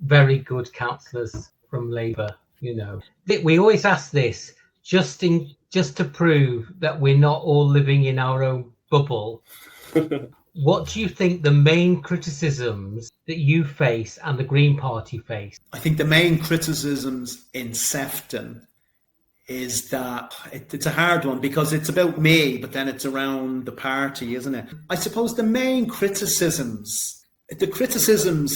very good councillors from Labour, you know. We always ask this just to prove that we're not all living in our own bubble. What do you think the main criticisms that you face and the Green Party face? I think the main criticisms in Sefton is that it's a hard one, because it's about me, but then it's around the party, isn't it? I suppose the main criticisms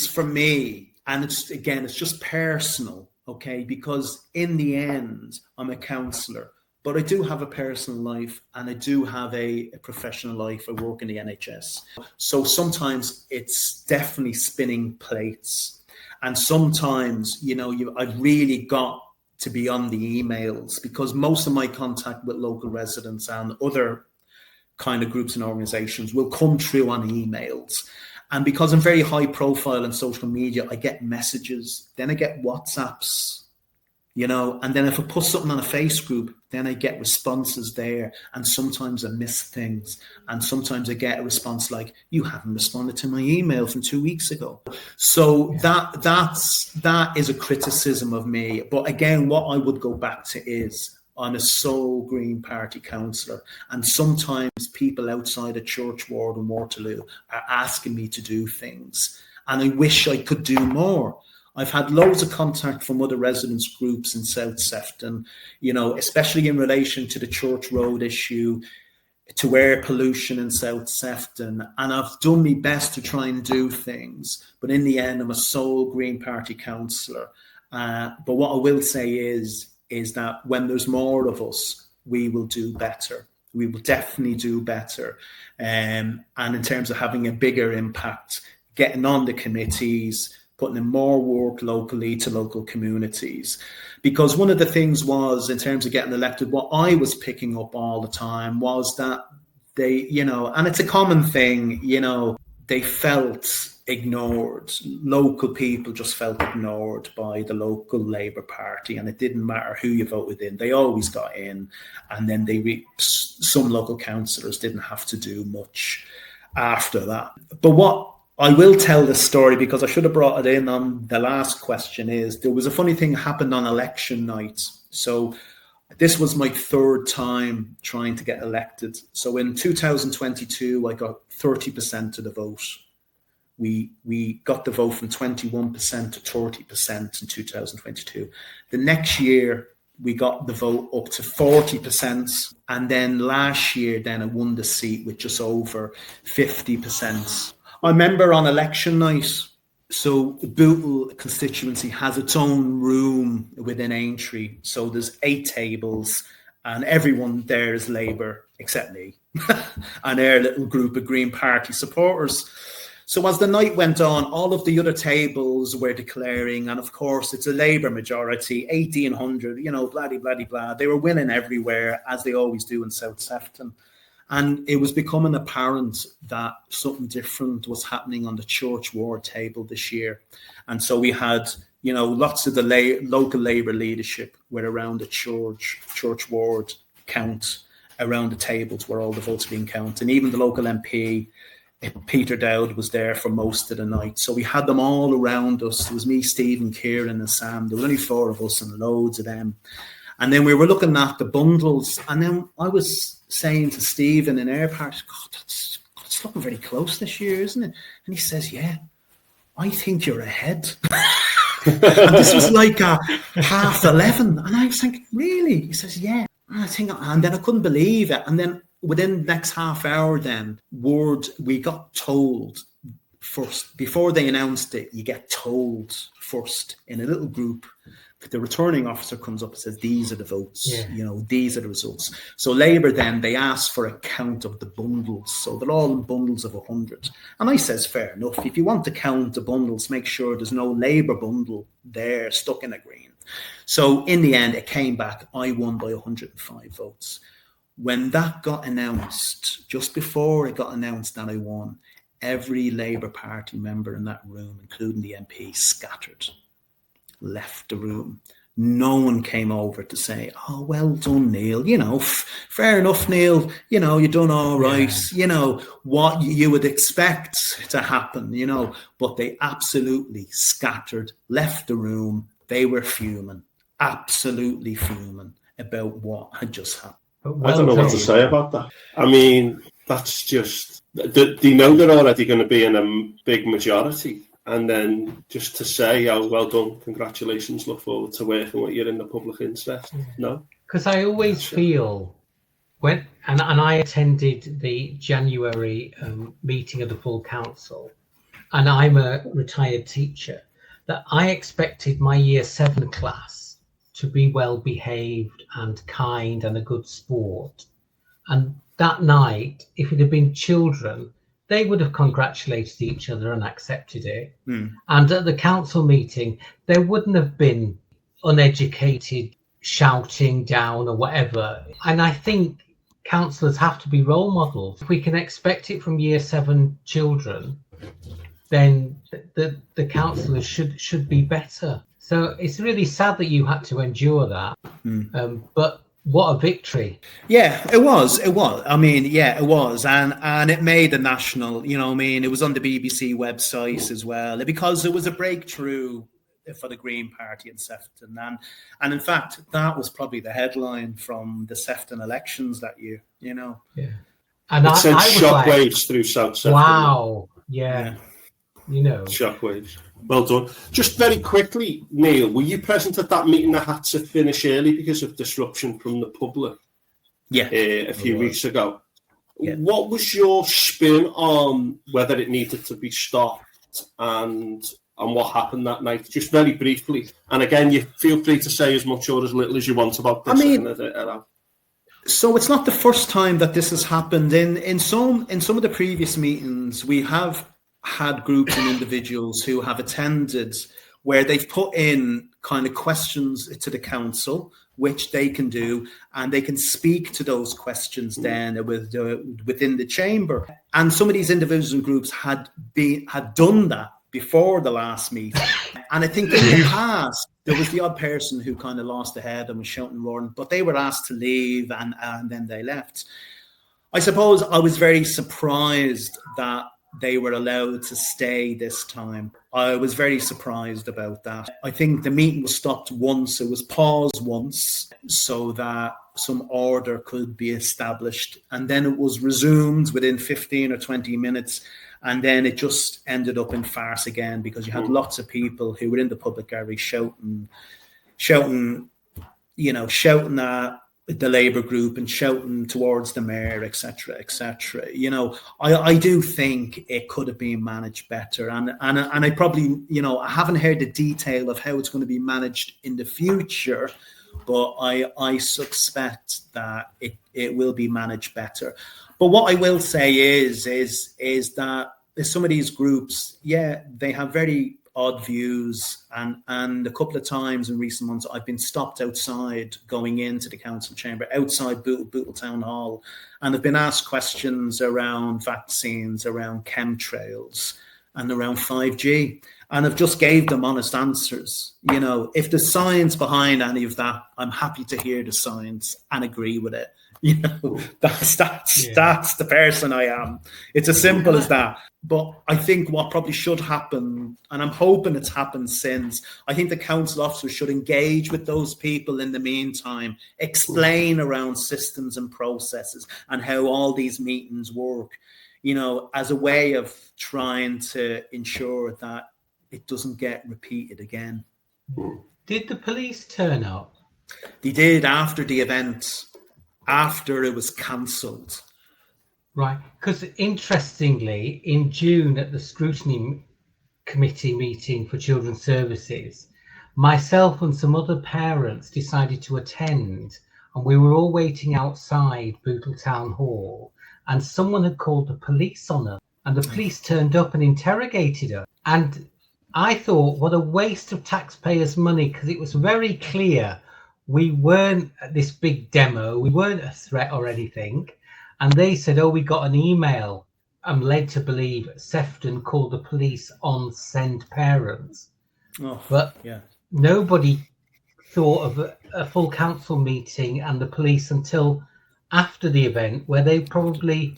for me, and it's just personal, okay? Because in the end, I'm a councillor, but I do have a personal life, and I do have a professional life. I work in the NHS. So sometimes it's definitely spinning plates. And sometimes, you know, I've really got to be on the emails, because most of my contact with local residents and other kind of groups and organizations will come through on emails. And because I'm very high profile on social media, I get messages, then I get WhatsApps, you know, and then if I put something on a face group, then I get responses there, and sometimes I miss things, and sometimes I get a response like, you haven't responded to my email from 2 weeks ago. So that is a criticism of me. But again, what I would go back to is, I'm a sole Green Party councillor, and sometimes people outside of Church Ward and Waterloo are asking me to do things, and I wish I could do more. I've had loads of contact from other residents groups in South Sefton, you know, especially in relation to the Church Road issue. to air pollution in South Sefton, and I've done my best to try and do things, but in the end I'm a sole Green Party councillor. But what I will say is that when there's more of us, we will do better. We will definitely do better. And in terms of having a bigger impact, getting on the committees, putting in more work locally to local communities. Because one of the things was, in terms of getting elected, what I was picking up all the time was that they, and it's a common thing, they felt ignored. Local people just felt ignored by the local Labour Party, and it didn't matter who you voted in. They always got in, and then some local councillors didn't have to do much after that. But what I will tell this story, because I should have brought it in on the last question, is there was a funny thing happened on election night. So this was my third time trying to get elected. So in 2022, I got 30% of the vote. We got the vote from 21% to 30% in 2022. The next year, we got the vote up to 40%. And then last year, then I won the seat with just over 50%. I remember on election night, so Bootle constituency has its own room within Aintree. So there's 8 tables and everyone there is Labour except me and our little group of Green Party supporters. So as the night went on, all of the other tables were declaring, and of course it's a Labour majority, 1,800, blah, blah, blah, blah. They were winning everywhere, as they always do in South Sefton. And it was becoming apparent that something different was happening on the church ward table this year. And so we had, lots of the local Labour leadership were around the church ward count, around the tables where all the votes being counted. And even the local MP, Peter Dowd, was there for most of the night. So we had them all around us. It was me, Stephen, Kieran and Sam. There was only 4 of us and loads of them. And then we were looking at the bundles. And then I was saying to Stephen in our part, God, it's looking very close this year, isn't it? And he says, yeah, I think you're ahead. And this was like 11:30. And I was thinking, really? He says, yeah. And then I couldn't believe it. And then within the next half hour then, we got told first, before they announced it, you get told first in a little group. The returning officer comes up and says, these are the votes, these are the results. So Labour then, they asked for a count of the bundles. So they're all in bundles of 100. And I says, fair enough. If you want to count the bundles, make sure there's no Labour bundle there stuck in a green. So in the end, it came back, I won by 105 votes. When that got announced, just before it got announced that I won, every Labour Party member in that room, including the MP, scattered, left the room. No one came over to say, oh, well done, Neil. Fair enough, Neil. You done all right. Yeah. What you would expect to happen, but they absolutely scattered, left the room. They were fuming, absolutely fuming about what had just happened. I don't know what to say about that. I mean, that's just, they know they're already going to be in a big majority. And then just to say, oh, well done, congratulations, look forward to working with you in the public interest. No? Because I always feel, and I attended the January meeting of the full council, and I'm a retired teacher, that I expected my year 7 class to be well behaved and kind and a good sport. And that night, if it had been children, they would have congratulated each other and accepted it. And at the council meeting, there wouldn't have been uneducated shouting down or whatever. And I think councillors have to be role models. If we can expect it from year 7 children, then the councillors should be better. So it's really sad that you had to endure that. But what a victory. Yeah, it was. I mean, yeah, it was. And it made a national, it was on the BBC website as well, because it was a breakthrough for the Green Party in Sefton. And in fact, that was probably the headline from the Sefton elections that year, Yeah. And it sent shockwaves through South Sefton. Wow. Yeah. Shockwaves. Well done. Just very quickly, Neil, were you present at that meeting that had to finish early because of disruption from the public? Yeah, a few weeks ago. Yeah. What was your spin on whether it needed to be stopped and what happened that night? Just very briefly. And again, you feel free to say as much or as little as you want about this. So it's not the first time that this has happened. In some of the previous meetings, we have had groups and individuals who have attended where they've put in kind of questions to the council, which they can do, and they can speak to those questions then within the chamber. And some of these individuals and groups had done that before the last meeting. And I think in the past, there was the odd person who kind of lost their head and was shouting and roaring, but they were asked to leave and then they left. I suppose I was very surprised that they were allowed to stay this time. I was very surprised about that. I think the meeting was stopped once. It was paused once so that some order could be established. And then it was resumed within 15 or 20 minutes. And then it just ended up in farce again because you had lots of people who were in the public gallery shouting at the Labour group and shouting towards the mayor, etc., etc. I do think it could have been managed better, and I probably, I haven't heard the detail of how it's going to be managed in the future, but I suspect that it will be managed better. But what I will say is that some of these groups, they have very odd views, and a couple of times in recent months I've been stopped outside going into the council chamber outside Bootle Town Hall, and I've been asked questions around vaccines, around chemtrails and around 5G, and I've just gave them honest answers. If there's science behind any of that, I'm happy to hear the science and agree with it. That's the person I am. It's as simple as that. But I think what probably should happen, and I'm hoping it's happened since, I think the council officers should engage with those people in the meantime, explain around systems and processes and how all these meetings work, as a way of trying to ensure that it doesn't get repeated again. Did the police turn up? They did after the event, after it was cancelled. Right, because interestingly, in June at the Scrutiny Committee meeting for Children's Services, myself and some other parents decided to attend, and we were all waiting outside Bootle Town Hall, and someone had called the police on us, and the police turned up and interrogated us. And I thought, what a waste of taxpayers' money, because it was very clear we weren't at this big demo, we weren't a threat or anything. And they said, we got an email. I'm led to believe Sefton called the police on send parents. But nobody thought of a full council meeting and the police until after the event, where they probably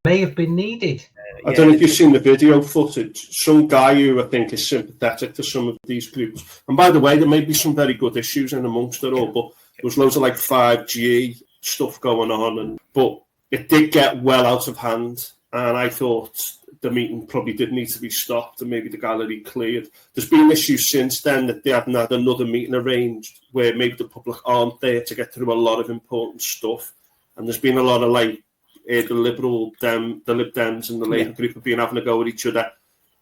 may have been needed. I don't know if you've seen the video footage. Some guy who I think is sympathetic to some of these groups. And by the way, there may be some very good issues in amongst it all, but there was loads of 5G stuff going on. But it did get well out of hand. And I thought the meeting probably did need to be stopped and maybe the gallery cleared. There's been issues since then that they hadn't had another meeting arranged where maybe the public aren't there to get through a lot of important stuff. And there's been a lot of the Lib Dems and the Labour group have been having a go at each other.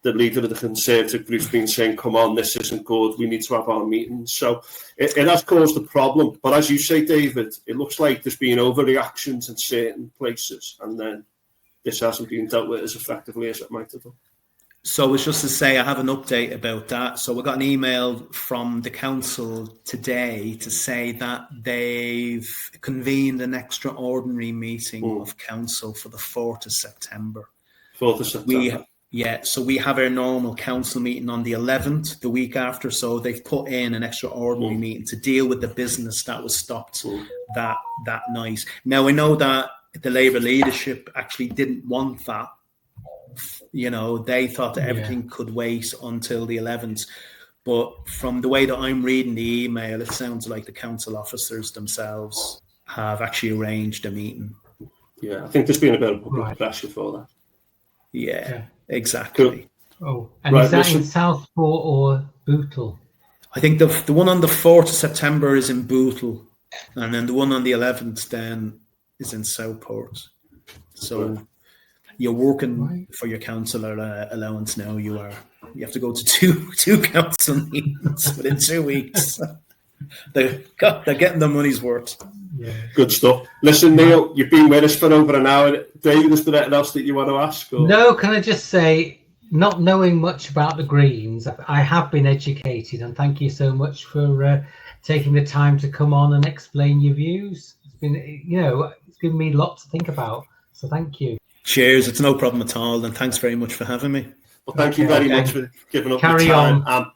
The leader of the Conservative group's been saying, come on, this isn't good, we need to have our meetings. So it has caused a problem. But as you say, David, it looks like there's been overreactions in certain places, and then this hasn't been dealt with as effectively as it might have done. So it's just to say I have an update about that. So we got an email from the council today to say that they've convened an extraordinary meeting of council for the 4th of September. 4th of September. So we have our normal council meeting on the 11th, the week after. So they've put in an extraordinary meeting to deal with the business that was stopped that night. Now, I know that the Labour leadership actually didn't want that. They thought that everything could wait until the 11th. But from the way that I'm reading the email, it sounds like the council officers themselves have actually arranged a meeting. Yeah, I think there's been a bit of public pressure for that. Yeah. Exactly. Cool. And is that in Southport or Bootle? I think the one on the 4th of September is in Bootle, and then the one on the 11th then is in Southport. So you're working for your councillor allowance now. You have to go to two council meetings within 2 weeks. They're getting their money's worth. Yeah. Good stuff. Listen, Neil, you've been with us for over an hour. David, is there anything else that you want to ask? Or? No, can I just say, not knowing much about the Greens, I have been educated, and thank you so much for taking the time to come on and explain your views. It's been, it's given me a lot to think about. So thank you. Cheers. It's no problem at all, and thanks very much for having me. Well, thank you very much for giving up Carry your time. on.